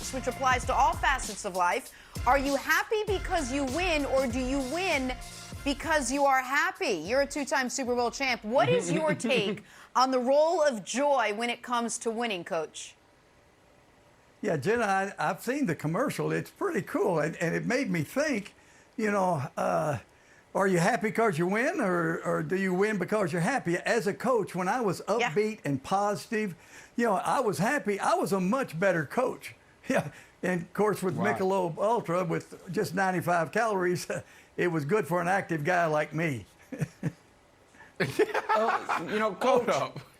asks, which applies to all facets of life. Are you happy because you win, or do you win because you are happy? You're a two-time Super Bowl champ. What is your take on the role of joy when it comes to winning, Coach? Yeah, Jenna, I've seen the commercial. It's pretty cool, and it made me think, you know, are you happy because you win, or do you win because you're happy? As a coach, when I was upbeat and positive, you know, I was happy. I was a much better coach. Yeah, and of course with Michelob Ultra with just 95 calories, it was good for an active guy like me. You know, Coach,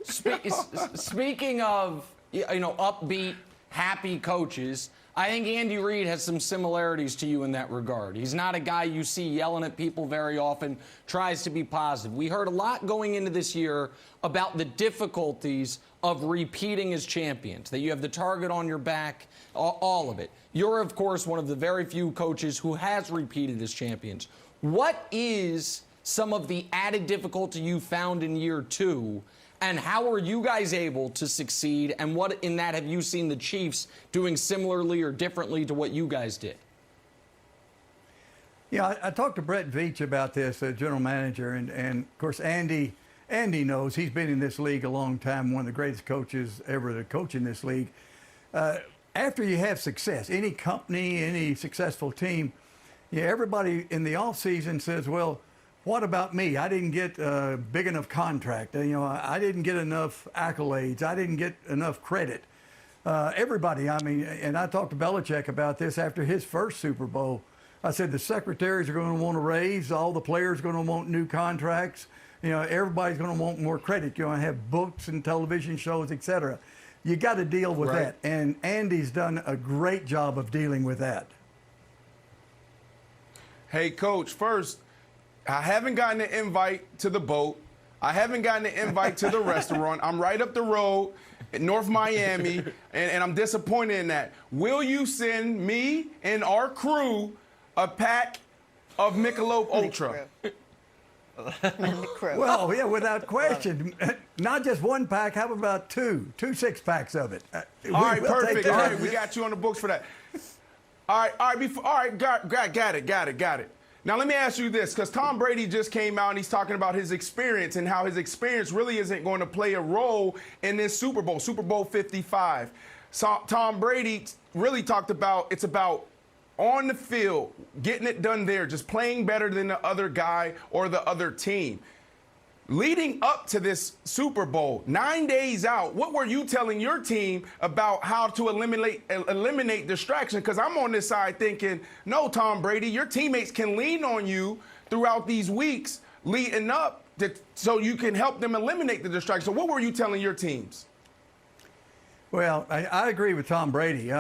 speaking of, you know, upbeat, happy coaches, I think Andy Reid has some similarities to you in that regard. He's not a guy you see yelling at people very often, tries to be positive. We heard a lot going into this year about the difficulties of repeating as champions, that you have the target on your back, all of it. You're, of course, one of the very few coaches who has repeated as champions. What is some of the added difficulty you found in year two, and how are you guys able to succeed, and what in that have you seen the Chiefs doing similarly or differently to what you guys did? Yeah, I talked to Brett Veach about this, general manager, and of course Andy knows. He's been in this league a long time, one of the greatest coaches ever to coach in this league. After you have success, any company, any successful team, yeah, everybody in the offseason says, well, what about me? I didn't get a big enough contract. You know, I didn't get enough accolades. I didn't get enough credit. Everybody, I mean, and I talked to Belichick about this after his first Super Bowl. I said the secretaries are going to want a raise. All the players are going to want new contracts. You know, everybody's going to want more credit. You're going to have books and television shows, et cetera. You got to deal with that. And Andy's done a great job of dealing with that. Hey, Coach, first, I haven't gotten an invite to the boat. I haven't gotten an invite to the restaurant. I'm right up the road in North Miami, and I'm disappointed in that. Will you send me and our crew a pack of Michelob Ultra? Well, yeah, without question. Not just one pack. How about two 6-packs of it? All right, perfect. All right, we got you on the books for that. All right, got it. Now, let me ask you this, because Tom Brady just came out and he's talking about his experience and how his experience really isn't going to play a role in this Super Bowl, Super Bowl 55. So Tom Brady really talked about it's about on the field, getting it done there, just playing better than the other guy or the other team. Leading up to this Super Bowl, 9 days out, what were you telling your team about how to eliminate distraction? Because I'm on this side thinking, no, Tom Brady, your teammates can lean on you throughout these weeks leading up so you can help them eliminate the distraction. So what were you telling your teams? Well, I agree with Tom Brady.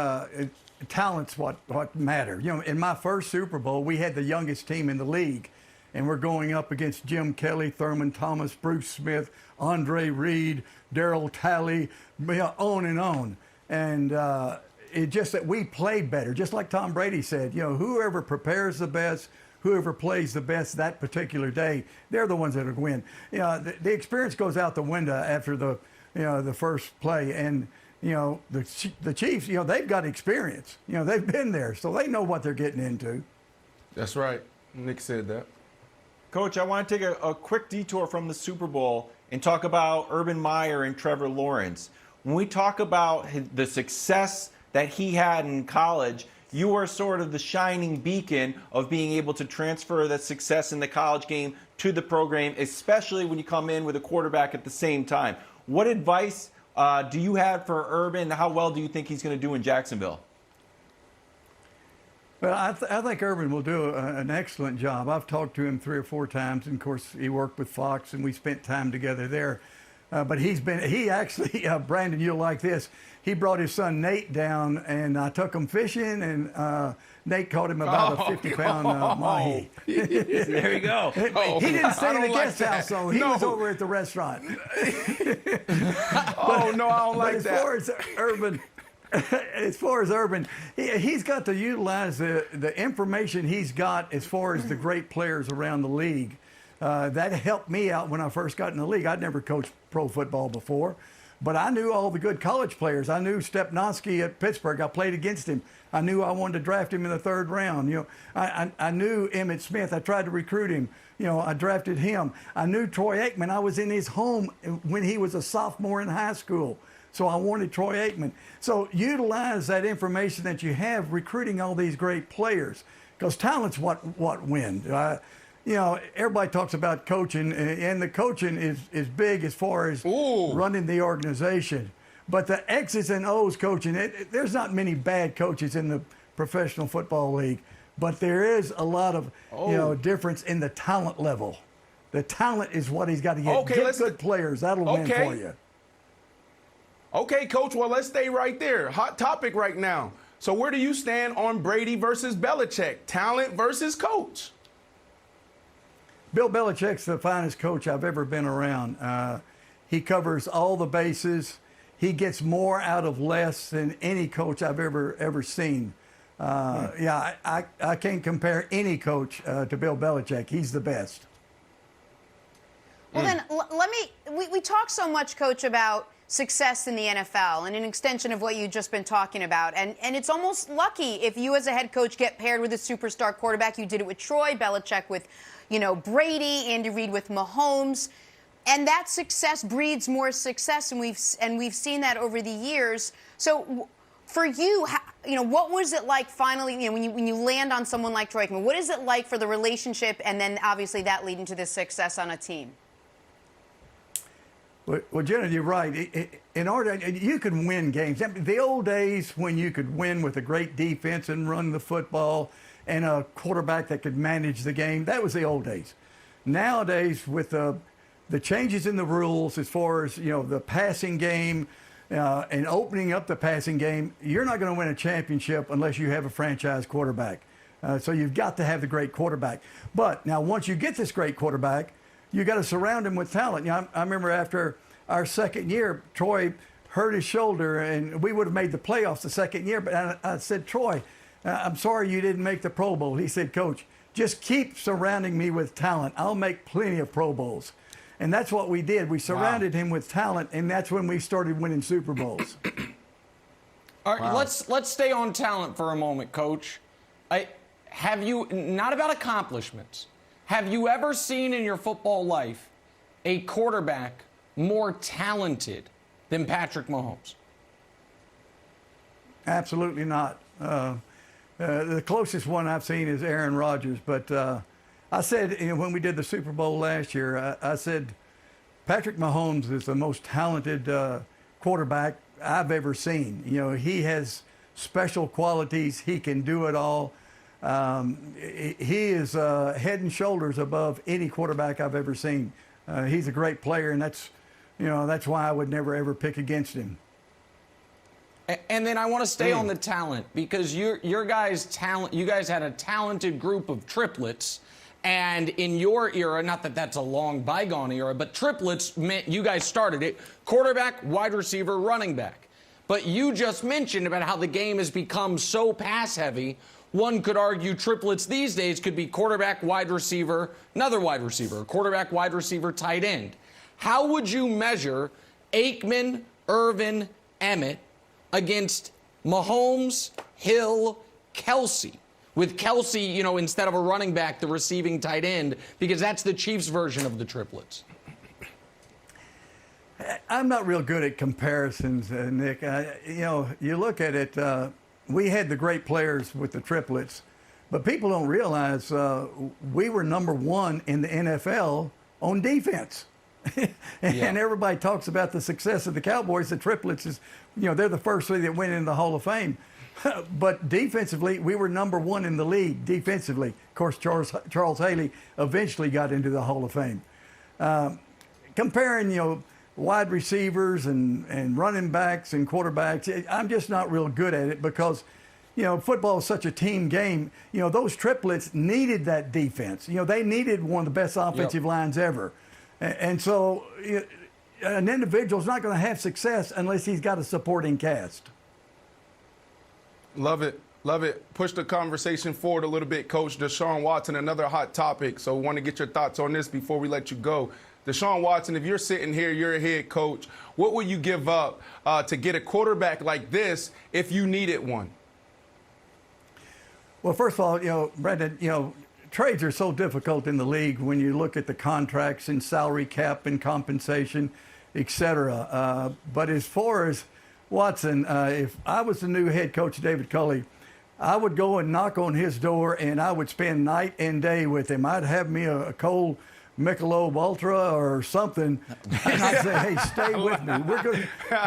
Talent's what matters. You know, in my first Super Bowl, we had the youngest team in the league. And we're going up against Jim Kelly, Thurman Thomas, Bruce Smith, Andre Reed, Darryl Talley, on and on. And it just that we played better, just like Tom Brady said. You know, whoever prepares the best, whoever plays the best that particular day, they're the ones that are going to win. You know, the experience goes out the window after the first play. And you know, the Chiefs, you know, they've got experience. You know, they've been there, so they know what they're getting into. That's right. Nick said that. Coach, I want to take a quick detour from the Super Bowl and talk about Urban Meyer and Trevor Lawrence. When we talk about the success that he had in college, you are sort of the shining beacon of being able to transfer that success in the college game to the program, especially when you come in with a quarterback at the same time. What advice do you have for Urban? How well do you think he's going to do in Jacksonville? Well, I think Urban will do an excellent job. I've talked to him 3 or 4 times, and of course he worked with Fox, and we spent time together there. But he actually, Brandon, you'll like this. He brought his son Nate down, and I took him fishing, and Nate caught him about a 50-pound mahi. There you go. He didn't stay in the guest house, so he was over at the restaurant. I don't like that. As far as Urban, he's got to utilize the information he's got as far as the great players around the league. That helped me out when I first got in the league. I'd never coached pro football before. But I knew all the good college players. I knew Stepnoski at Pittsburgh. I played against him. I knew I wanted to draft him in the 3rd round. You know, I knew Emmitt Smith. I tried to recruit him. You know, I drafted him. I knew Troy Aikman. I was in his home when he was a sophomore in high school. So I wanted Troy Aikman. So utilize that information that you have recruiting all these great players, because talent's what wins. You know, everybody talks about coaching, and the coaching is big as far as running the organization. But the X's and O's coaching, there's not many bad coaches in the professional football league, but there is a lot of difference in the talent level. The talent is what he's got to get. Get good players. That'll win for you. Okay, Coach, well, let's stay right there. Hot topic right now. So where do you stand on Brady versus Belichick? Talent versus coach? Bill Belichick's the finest coach I've ever been around. He covers all the bases. He gets more out of less than any coach I've ever seen. Yeah, I can't compare any coach to Bill Belichick. He's the best. Well, then, we talk so much, Coach, about success in the NFL and an extension of what you've just been talking about. And it's almost lucky if you as a head coach get paired with a superstar quarterback. You did it with Troy, Belichick with, Brady, Andy Reid with Mahomes. And that success breeds more success, and we've seen that over the years. So for you, what was it like finally, when you land on someone like Troy Aikman? What is it like for the relationship and then obviously that leading to the success on a team? Well, Jenna, you're right. In order, you can win games. The old days when you could win with a great defense and run the football and a quarterback that could manage the game, that was the old days. Nowadays, with the changes in the rules as far as, the passing game and opening up the passing game, you're not going to win a championship unless you have a franchise quarterback. So you've got to have the great quarterback. But now once you get this great quarterback, you got to surround him with talent. I remember after our second year, Troy hurt his shoulder, and we would have made the playoffs the second year. But I said, Troy, I'm sorry you didn't make the Pro Bowl. He said, Coach, just keep surrounding me with talent. I'll make plenty of Pro Bowls. And that's what we did. We surrounded him with talent, and that's when we started winning Super Bowls. All right, let's stay on talent for a moment, Coach. Have you, not about accomplishments, have you ever seen in your football life a quarterback more talented than Patrick Mahomes? Absolutely not. The closest one I've seen is Aaron Rodgers. But I said, when we did the Super Bowl last year, I said Patrick Mahomes is the most talented quarterback I've ever seen. He has special qualities. He can do it all. He is head and shoulders above any quarterback I've ever seen. He's a great player, and that's why I would never ever pick against him. And then I want to stay on the talent, because your guys' talent. You guys had a talented group of triplets, and in your era, not that that's a long bygone era, but triplets meant you guys started it: quarterback, wide receiver, running back. But you just mentioned about how the game has become so pass heavy. One could argue triplets these days could be quarterback, wide receiver, another wide receiver, quarterback, wide receiver, tight end. How would you measure Aikman, Irvin, Emmitt against Mahomes, Hill, Kelsey? With Kelsey, instead of a running back, the receiving tight end, because that's the Chiefs' version of the triplets. I'm not real good at comparisons, Nick. You look at it, we had the great players with the triplets, but people don't realize we were number one in the NFL on defense. And everybody talks about the success of the Cowboys. The triplets is, they're the first three that went into the Hall of Fame. But defensively, we were number one in the league defensively. Of course, Charles Haley eventually got into the Hall of Fame. Comparing, wide receivers and running backs and quarterbacks, I'm just not real good at it because, football is such a team game. Those triplets needed that defense. They needed one of the best offensive lines ever. And so an individual's not going to have success unless he's got a supporting cast. Love it. Love it. Push the conversation forward a little bit, Coach. Deshaun Watson, another hot topic. So I want to get your thoughts on this before we let you go. Deshaun Watson, if you're sitting here, you're a head coach, what would you give up to get a quarterback like this if you needed one? Well, first of all, Brendan, trades are so difficult in the league when you look at the contracts and salary cap and compensation, et cetera. But as far as Watson, if I was the new head coach, David Culley, I would go and knock on his door and I would spend night and day with him. I'd have me a cold Michelob Ultra or something, and I'd say, "Hey, stay with me.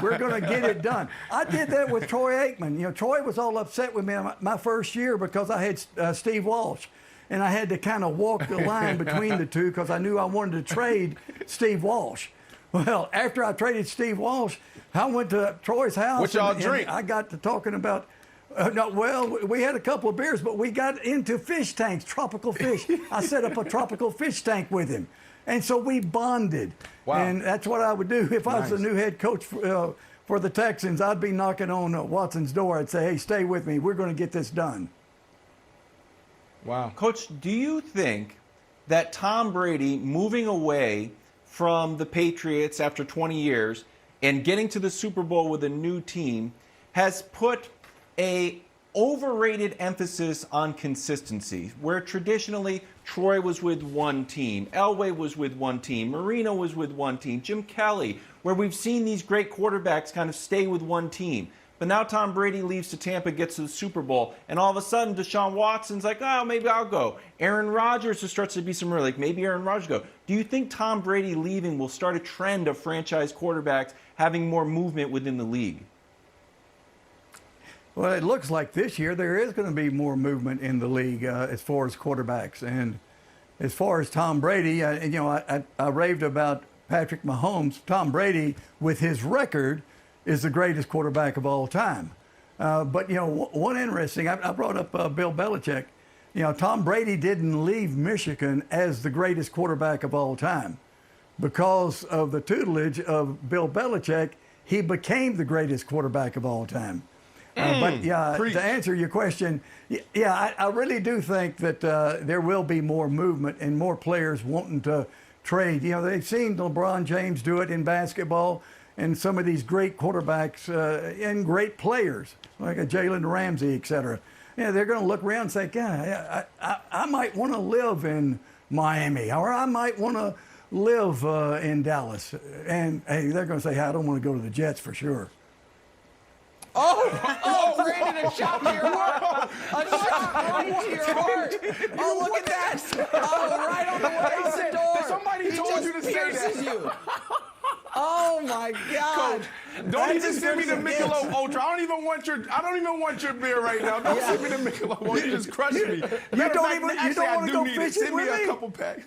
We're gonna get it done." I did that with Troy Aikman. Troy was all upset with me my first year because I had Steve Walsh, and I had to kind of walk the line between the two because I knew I wanted to trade Steve Walsh. Well, after I traded Steve Walsh, I went to Troy's house. What y'all and drink? I got to talking about. No, well, we had a couple of beers, but we got into fish tanks, tropical fish. I set up a tropical fish tank with him. And so we bonded. Wow. And that's what I would do. If I was the new head coach for the Texans, I'd be knocking on Watson's door. I'd say, "Hey, stay with me. We're going to get this done." Wow. Coach, do you think that Tom Brady moving away from the Patriots after 20 years and getting to the Super Bowl with a new team has put a overrated emphasis on consistency, where traditionally Troy was with one team, Elway was with one team, Marino was with one team, Jim Kelly, where we've seen these great quarterbacks kind of stay with one team. But now Tom Brady leaves to Tampa, gets to the Super Bowl, and all of a sudden Deshaun Watson's like, "Oh, maybe I'll go." Aaron Rodgers, there starts to be some like, maybe Aaron Rodgers go. Do you think Tom Brady leaving will start a trend of franchise quarterbacks having more movement within the league? Well, it looks like this year there is going to be more movement in the league as far as quarterbacks. And as far as Tom Brady, I raved about Patrick Mahomes. Tom Brady, with his record, is the greatest quarterback of all time. But one interesting, I brought up Bill Belichick. Tom Brady didn't leave Michigan as the greatest quarterback of all time. Because of the tutelage of Bill Belichick, he became the greatest quarterback of all time. But to answer your question, I really do think that there will be more movement and more players wanting to trade. They've seen LeBron James do it in basketball, and some of these great quarterbacks and great players like a Jalen Ramsey, et cetera. They're going to look around and say, "God, I might want to live in Miami, or I might want to live in Dallas." And hey, they're going to say, "I don't want to go to the Jets for sure." Oh, Brandon, a shot to your heart. A shot right to your heart. Oh, look at that. Oh, right on the way out the door. Somebody told you to say pierces that. You. Oh, my God. Don't even send me the Michelob Ultra. I don't even want your beer right now. Don't send me the Michelob Ultra. You just crush me. You don't want to go fishing Send me with a me? couple packs.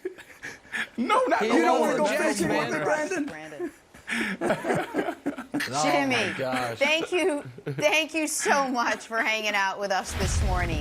No, not You don't want to go Jets, fishing with man. me, Brandon? Brandon. Oh, Jimmy, my gosh. thank you so much for hanging out with us this morning.